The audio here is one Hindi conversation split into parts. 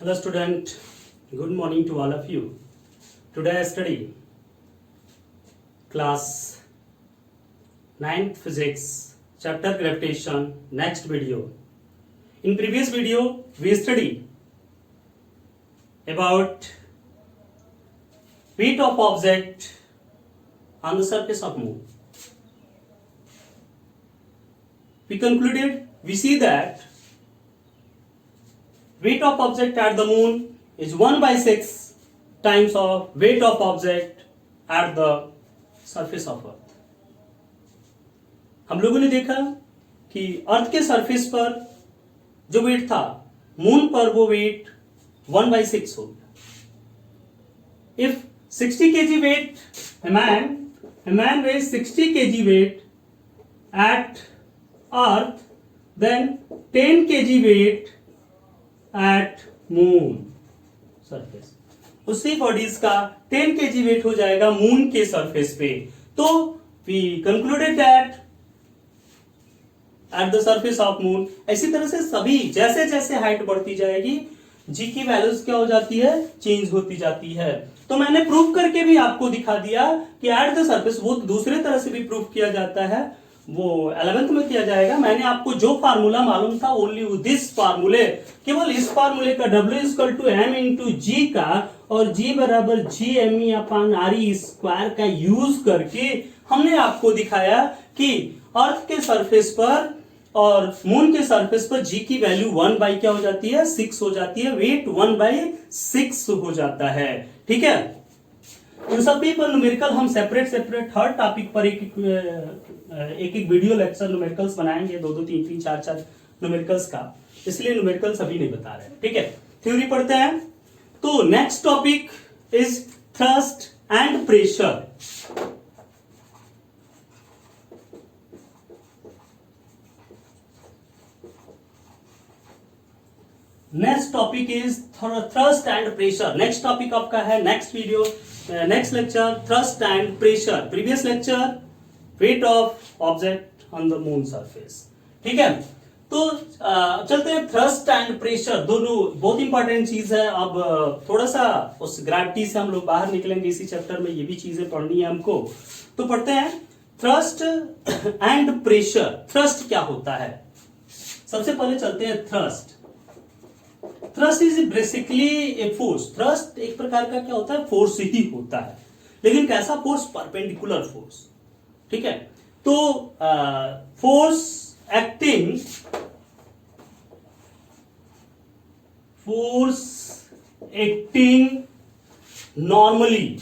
Hello student, good morning to all of you. Today I study class 9th physics, chapter gravitation, next video. In previous video we study about weight of object on the surface of moon. We see that weight of object at the moon is 1/6 times of weight of object at the surface of earth. हम लोगों ने देखा कि अर्थ के सरफेस पर जो वेट था, मून पर वो वेट 1/6 हो गया. If 60 kg weight, a man weighs 60 kg weight at earth, then 10 kg weight at moon surface. उसी बॉडीज का 10 kg वेट हो जाएगा मून के सरफेस पे. तो we concluded that at the surface of moon, इसी तरह से सभी जैसे जैसे हाइट बढ़ती जाएगी जी की वैल्यूज क्या हो जाती है, चेंज होती जाती है. तो मैंने प्रूफ करके भी आपको दिखा दिया कि एट द सरफेस, वो दूसरे तरह से भी प्रूफ किया जाता है, वो 11th में किया जाएगा. मैंने आपको जो फार्मूला मालूम था, ओनली दिस फार्मूले, केवल इस फार्मूले का W = m × g का और g = Gme/re² का यूज करके हमने आपको दिखाया कि अर्थ के सरफेस पर और मून के सरफेस पर g की वैल्यू 1 क्या हो जाती है, 6 हो जाती है. वेट 1/6 हो जाता है. ठीक है. इन सभी पर न्यूमेरिकल हम सेपरेट हर टॉपिक पर एक वीडियो लेक्चर न्यूमेरिकल्स बनाएंगे, 2 3 4 न्यूमेरिकल्स का. इसलिए न्यूमेरिकल्स अभी नहीं बता रहे. ठीक है. थ्योरी पढ़ते हैं. तो next topic is thrust and pressure. Next topic is thrust and pressure. Next topic आपका है, next video, next lecture, thrust and pressure. Previous lecture weight of object on the moon surface. ठीक है. तो चलते हैं थ्रस्ट एंड प्रेशर. दोनों बहुत इंपॉर्टेंट चीज है. अब थोड़ा सा उस ग्रेविटी से हम लोग बाहर निकलेंगे इसी चैप्टर में, ये भी चीजें पढ़नी है हमको. तो पढ़ते हैं थ्रस्ट एंड प्रेशर. थ्रस्ट क्या होता है, सबसे पहले चलते हैं thrust. Thrust is basically a force. Thrust एक प्रकार का क्या होता है, फोर्स ही होता है. लेकिन कैसा फोर्स, परपेंडिकुलर फोर्स. ठीक है. तो force acting normally,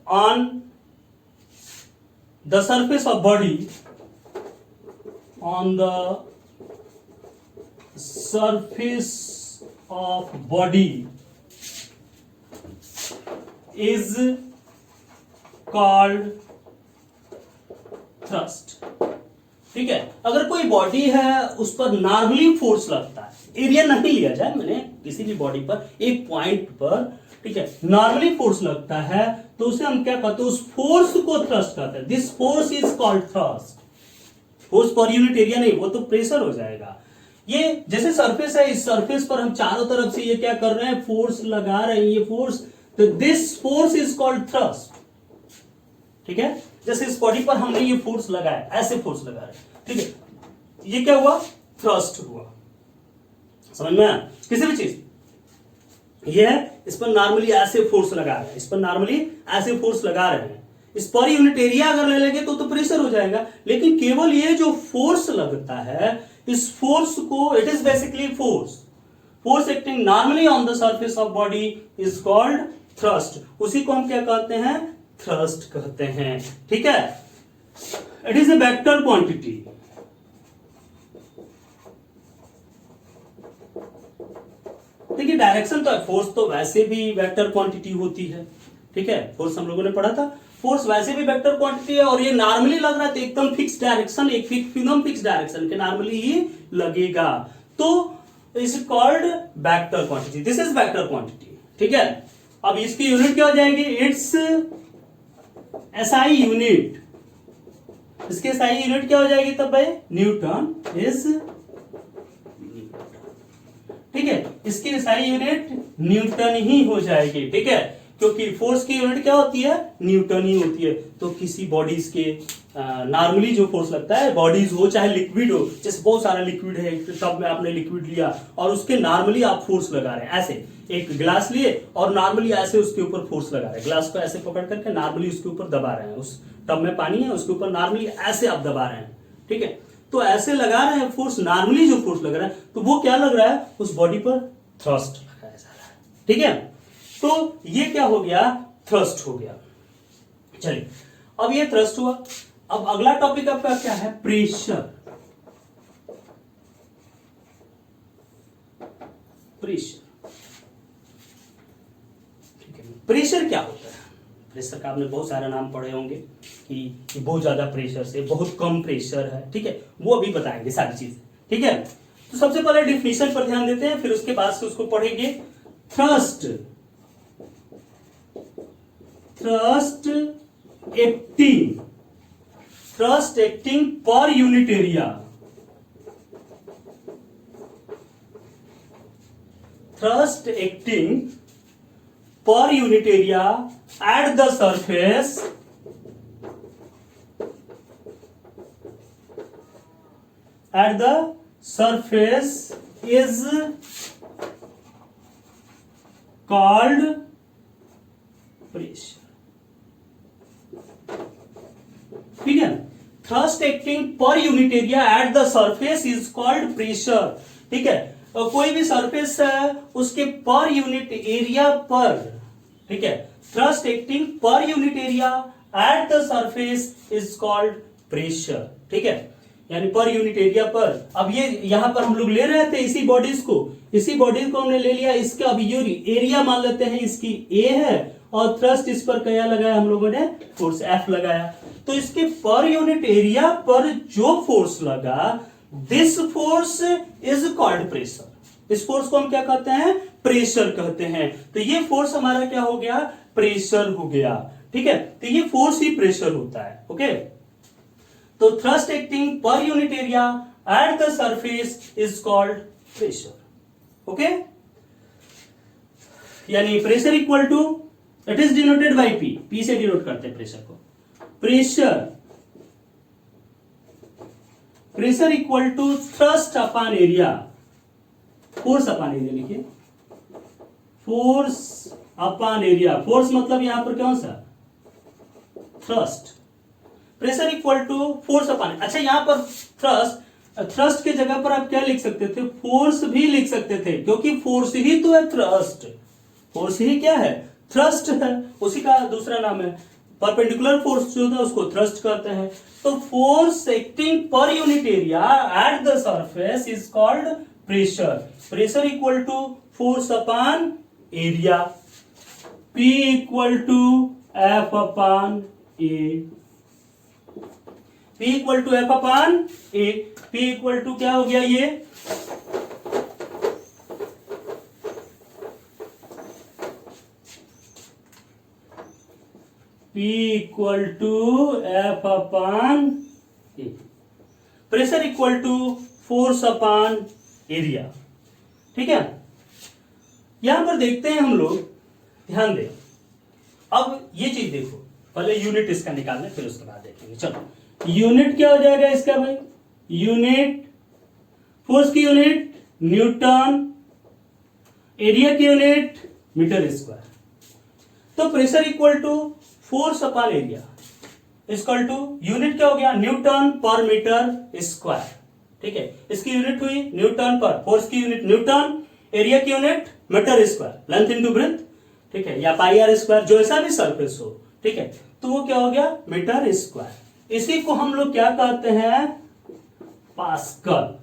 on the surface of body, on the surface of body is called thrust. ठीक है. अगर कोई बॉडी है उस पर नॉर्मली फोर्स लगता है, एरिया नहीं लिया जाए मैंने, किसी भी बॉडी पर एक पॉइंट पर, ठीक है, नॉर्मली फोर्स लगता है, तो उसे हम क्या कहते हैं, उस फोर्स को थ्रस्ट कहते हैं. This force is called thrust. Force पर यूनिट एरिया नहीं, वो तो प्रेशर हो जाएगा. ये जैसे सरफेस है, इस सरफेस पर हम चारों तरफ से ये क्या कर रहे हैं, फोर्स लगा रहे हैं, ये फोर्स, तो this force is called thrust. ठीक है. जैसे इस बॉडी पर हमने ये फोर्स लगाया, ऐसे फोर्स लगा रहे हैं. ठीक है. ये क्या हुआ, थ्रस्ट हुआ. समझ में आया. किसी भी चीज ये है, इस पर नॉर्मली ऐसे फोर्स लगा रहे हैं, इस पर नॉर्मली ऐसे फोर्स लगा रहे हैं. इस पर यूनिट एरिया अगर ले लेंगे तो प्रेशर हो जाएगा. लेकिन केवल ये जो फोर्स लगता है, इस फोर्स को, it is basically force acting normally on the surface of body is called thrust. उसी को हम क्या कहते हैं, थ्रस्ट कहते हैं. ठीक है. It is a vector quantity. देखिए डायरेक्शन तो है, फोर्स तो वैसे भी वेक्टर क्वांटिटी होती है. ठीक है. फोर्स हम लोगों ने पढ़ा था, फोर्स वैसे भी वेक्टर क्वांटिटी है. और ये नॉर्मली लग रहा है तो एकदम फिक्स डायरेक्शन, एकदम फिक्स डायरेक्शन के नॉर्मली ही लगेगा. तो is called vector quantity. This is vector quantity. ठीक है. अब इसकी यूनिट क्या हो जाएगी, इट्स एसआई यूनिट. इसके SI यूनिट क्या हो जाएगी तब भाई, न्यूटन इज, ठीक है, इसकी SI यूनिट न्यूटन ही हो जाएगी, ठीक है, क्योंकि फोर्स की यूनिट क्या होती है, न्यूटन ही होती है। तो किसी बॉडीज के नॉर्मली जो फोर्स लगता है, बॉडीज हो चाहे लिक्विड हो, जैसे बहुत सारा लिक्विड है, टब में आपने लिक्विड लिया और उसके नॉर्मली आप फोर्स लगा रहे हैं, ऐसे एक गिलास लिए और नॉर्मली ऐसे उसके ऊपर फोर्स लगा रहे हैं, ग्लास को ऐसे पकड़ करके नॉर्मली उसके ऊपर दबा रहे हैं, उस टब में पानी है उसके ऊपर नॉर्मली ऐसे आप दबा रहे हैं, ठीक है, तो ऐसे लगा रहे हैं फोर्स, नॉर्मली जो फोर्स लग रहा है, तो वो क्या लग रहा है, उस बॉडी पर थ्रस्ट लगाया जा रहा है, ठीक है। तो ये क्या हो गया, थ्रस्ट हो गया। चलिए अब ये थ्रस्ट हुआ, अब अगला टॉपिक आपका क्या है, प्रेशर। प्रेशर, ठीक है, प्रेशर क्या होता है, प्रेशर का आपने बहुत सारे नाम पढ़े होंगे कि बहुत ज्यादा प्रेशर से, बहुत कम प्रेशर है, ठीक है, वो अभी बताएंगे सारी चीजें, ठीक है। तो सबसे पहले डिफिनीशन पर ध्यान देते हैं, फिर उसके बाद से उसको पढ़ेंगे। Thrust, thrust acting, thrust acting पर यूनिट एरिया, थ्रस्ट एक्टिंग पर unit area at the surface is called pressure, ठीक है। थ्रस्ट एक्टिंग पर unit area at the surface is called pressure, ठीक है। कोई भी सरफेस है उसके पर यूनिट एरिया पर, ठीक है, थ्रस्ट एक्टिंग पर unit area at the surface is called pressure, ठीक है, यानी पर यूनिट एरिया पर। अब ये यहां पर हम लोग ले रहे थे इसी बॉडीज को, इसी बॉडीज को हमने ले लिया, इसका अब एरिया मान लेते हैं इसकी ए है और थ्रस्ट इस पर क्या लगाया हम लोगों ने, फोर्स F लगाया, तो इसके पर यूनिट एरिया पर जो फोर्स लगा, this force is called pressure, इस फोर्स को हम क्या कहते हैं, प्रेशर कहते हैं। तो ये फोर्स हमारा क्या हो गया, प्रेशर हो गया, ठीक है, तो ये फोर्स ही प्रेशर होता है, ओके। तो थ्रस्ट एक्टिंग पर unit area at the surface is called pressure, okay. यानी pressure equal to, it is denoted by P, P से डिनोट करते हैं प्रेशर को, pressure, pressure equal to thrust upon area, force upon area लिखिए, फोर्स अपॉन एरिया, फोर्स मतलब यहां पर कौन सा, thrust, pressure equal to force upon, अच्छा यहां पर थ्रस्ट, थ्रस्ट के जगह पर आप क्या लिख सकते थे, फोर्स भी लिख सकते थे, क्योंकि फोर्स ही तो है थ्रस्ट, फोर्स ही क्या है, थ्रस्ट है, उसी का दूसरा नाम है। परपेंडिकुलर फोर्स जो होता है उसको थ्रस्ट कहते हैं। तो फोर्स एक्टिंग पर unit area at the surface is called pressure, pressure equal to force upon area, P equal to F upon A, P equal to F upon A, P equal to क्या हो गया ये, P equal to F upon A, pressure equal to force upon area, ठीक है। यहां पर देखते हैं हम लोग, ध्यान दें, अब ये चीज देखो, पहले यूनिट इसका निकालने फिर उसके बाद देखेंगे। चलो यूनिट क्या हो जाएगा इसका भाई, यूनिट, फोर्स की यूनिट न्यूटन, एरिया की यूनिट मीटर स्क्वायर। तो pressure equal to force upon area equal to unit क्या हो गया, न्यूटन पर मीटर स्क्वायर, ठीक है, इसकी यूनिट हुई न्यूटन पर, फोर्स की यूनिट न्यूटन, एरिया की unit metre square, length into breadth, ठीक है, या पाई आर स्क्वायर, जो ऐसा भी सरफेस हो, ठीक है, तो वो क्या हो गया, मीटर स्क्वायर। इसी को हम लोग क्या कहते हैं, पास्कल।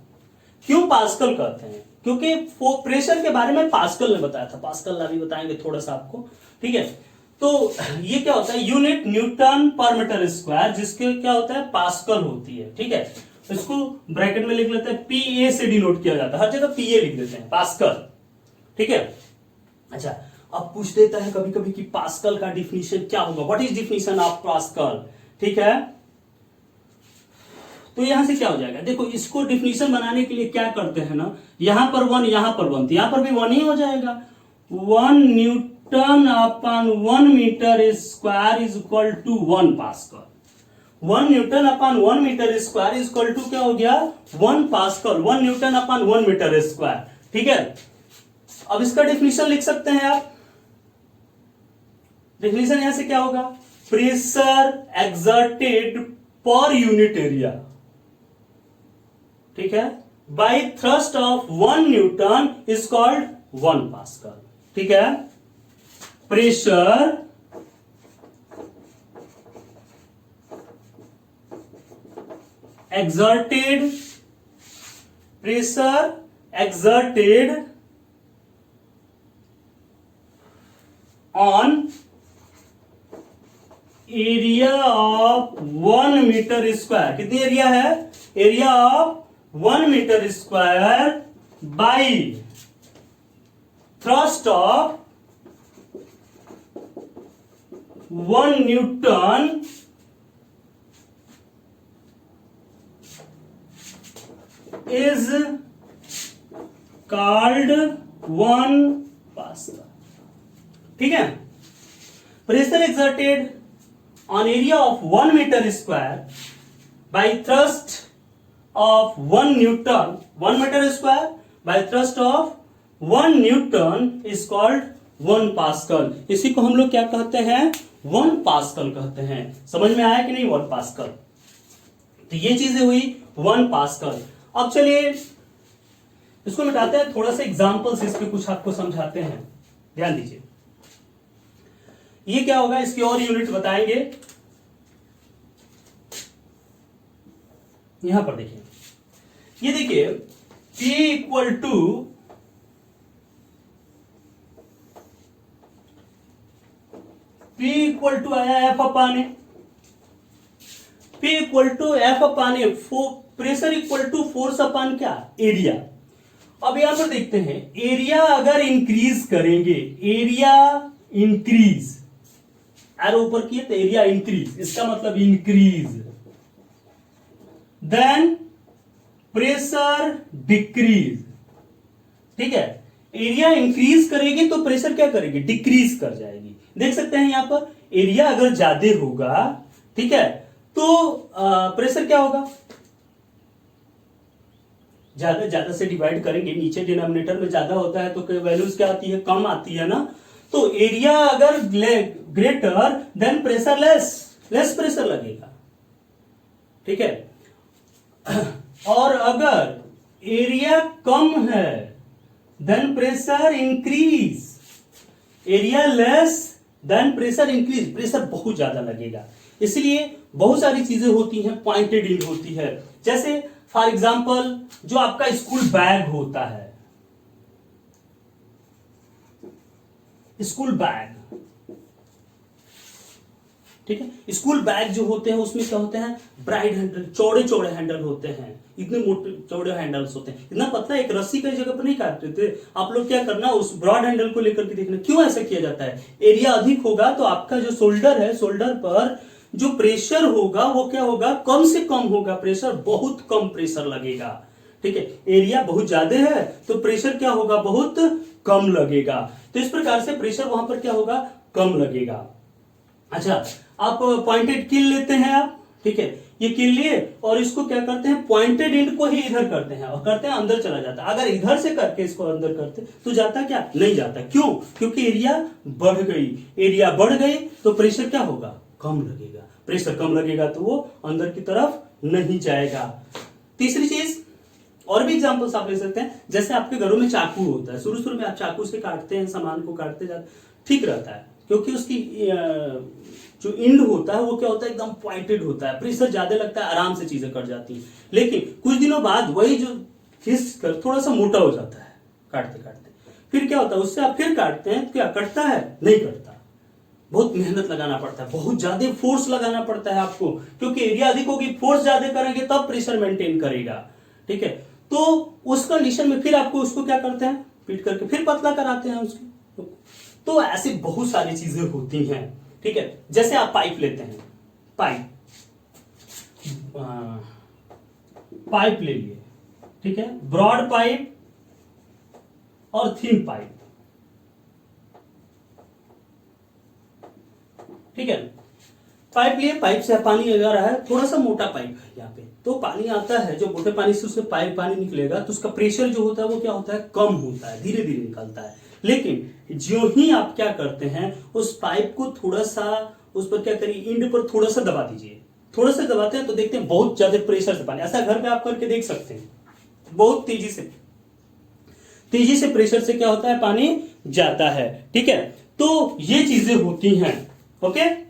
क्यों पास्कल कहते हैं, क्योंकि प्रेशर के बारे में पास्कल ने बताया था, पास्कल अभी बताएंगे थोड़ा सा आपको, ठीक है। तो ये क्या होता है, यूनिट न्यूटन पर मीटर स्क्वायर, जिसके क्या होता है, पास्कल होती है, ठीक है। इसको ब्रैकेट में लिख लेते हैं, पीए से डिनोट किया जाता है, हर जगह पीए लिख देते हैं, पास्कल, ठीक है। अच्छा अब पूछ देता है कभी कभी कि पास्कल का डिफिनीशन क्या होगा, what is definition of pascal, ठीक है। तो यहां से क्या हो जाएगा, देखो इसको डिफिनीशन बनाने के लिए क्या करते हैं ना, यहां पर 1 यहां पर 1, तो यहां पर भी 1 ही हो जाएगा। 1 newton upon 1 metre square is equal to 1 pascal. 1 newton upon 1 metre square is equal to क्या हो गया, 1 pascal. 1 newton upon 1 metre square, ठीक है। अब इसका डिफिनीशन लिख सकते हैं आप। डिफिनीशन यहां से क्या होगा, pressure exerted per unit area, ठीक है, by thrust of 1 newton is called 1 pascal, ठीक है। Pressure exerted on area of 1 metre square, कितनी एरिया है, area of 1 metre square by thrust of 1 newton is called 1 pascal, ठीक है। Pressure exerted on area of 1 metre square by thrust of 1 newton, 1 metre square by thrust of 1 newton is called 1 pascal. इसी को हम लोग क्या कहते हैं, 1 पास्कल कहते हैं। समझ में आया कि नहीं 1 पास्कल, तो ये चीजें हुई 1 पास्कल। अब चलिए इसको मिटाते हैं, थोड़ा सा एग्जांपल्स इस पे कुछ आपको समझाते हैं, ध्यान दीजिए। ये क्या होगा, इसकी और यूनिट बताएंगे। यहां पर देखिए, ये देखिए P इक्वल टू आया F upon A, P equal to F upon A, pressure equal to force upon क्या, एरिया। अब यहां पर देखते हैं, एरिया अगर इंक्रीज करेंगे, एरिया इंक्रीज, एरो ऊपर किए तो एरिया इंक्रीज, इसका मतलब इंक्रीज, देन प्रेशर डिक्रीज, ठीक है। एरिया इंक्रीज करेगी तो प्रेशर क्या करेगी, डिक्रीज कर जाएगी। देख सकते हैं यहां पर एरिया अगर ज्यादा होगा, ठीक है, तो प्रेशर क्या होगा, ज्यादा से डिवाइड करेंगे, नीचे डिनोमिनेटर में ज्यादा होता है तो वैल्यूज क्या आती है, कम आती है ना। तो एरिया अगर greater then pressure less pressure लगेगा, ठीक है। और अगर एरिया कम है then pressure increase, area less then pressure increase, pressure बहुत ज्यादा लगेगा। इसलिए बहुत सारी चीजें होती हैं, पॉइंटेड इन होती है। जैसे फॉर एग्जाम्पल जो आपका स्कूल बैग होता है, स्कूल बैग, ठीक है, स्कूल बैग जो होते हैं उसमें क्या होते हैं, ब्राइड हैंडल, चौड़े चौड़े हैंडल होते हैं, इतने मोटे चौड़े हैंडल्स होते हैं, इतना पतला एक रस्सी कई जगह पर नहीं काटते थे। आप लोग क्या करना, उस ब्रॉड हैंडल को लेकर के देखना, क्यों ऐसा किया जाता है। एरिया अधिक होगा तो आपका जो शोल्डर है, शोल्डर पर जो प्रेशर होगा वो क्या होगा, कम से कम होगा, प्रेशर बहुत कम प्रेशर लगेगा, ठीक है। एरिया बहुत ज्यादा है तो प्रेशर क्या होगा, बहुत कम लगेगा। तो इस प्रकार से प्रेशर वहां पर क्या होगा, कम लगेगा। अच्छा, आप पॉइंटेड किल लेते हैं आप, ठीक है, ये किल लिए और इसको क्या करते हैं, पॉइंटेड एंड को ही इधर करते हैं और करते हैं अंदर चला जाता है। अगर इधर से करके इसको अंदर करते तो जाता क्या, नहीं जाता। क्यों, क्योंकि एरिया बढ़ गई, एरिया बढ़ गई तो प्रेशर क्या होगा, कम लगेगा। प्रेशर कम लगेगा तो वो अंदर की तरफ नहीं जाएगा। तीसरी चीज, और भी एग्जांपल्स आप ले सकते हैं, जैसे आपके घरों में चाकू होता है, शुरू में आप चाकू से काटते हैं, सामान को काटते जाते, ठीक रहता है, क्योंकि उसकी जो इंड होता है वो क्या होता है, एकदम पॉइंटेड होता है, प्रेशर ज्यादा लगता है, आराम से चीजें कट जाती हैं। लेकिन कुछ दिनों बाद वही जो खिस कर थोड़ा सा मोटा हो जाता है काटते काटते, फिर क्या होता है, उससे आप फिर काटते हैं, क्या कटता है, नहीं कटता। बहुत मेहनत लगाना पड़ता है, बहुत ज्यादा फोर्स लगाना पड़ता है आपको, क्योंकि एरिया अधिक होगी, फोर्स ज्यादा करेंगे तब प्रेशर मेंटेन करेगा, ठीक है। तो उस कंडीशन में फिर आपको उसको क्या करते हैं, पीट करके फिर पतला कराते हैं उसको। तो ऐसी बहुत सारी चीजें होती हैं, ठीक है। जैसे आप पाइप लेते हैं, पाइप पाइप ले लिए, ठीक है, ब्रॉड पाइप और थिन पाइप, ठीक है। पाइप लिए, पाइप से पानी आ रहा है, थोड़ा सा मोटा पाइप है यहाँ पे, तो पानी आता है, जो मोटे पानी से उसमें पाइप पानी निकलेगा तो उसका प्रेशर जो होता है वो क्या होता है, कम होता है, धीरे धीरे निकलता है। लेकिन जो ही आप क्या करते हैं, उस पाइप को थोड़ा सा उस पर क्या करिए, इंड पर थोड़ा सा दबा दीजिए, थोड़ा सा दबाते हैं तो देखते हैं बहुत ज्यादा प्रेशर से पानी, ऐसा घर पे आप करके देख सकते हैं, बहुत तेजी से प्रेशर से क्या होता है, पानी जाता है, ठीक है। तो ये चीजें होती हैं, ओके।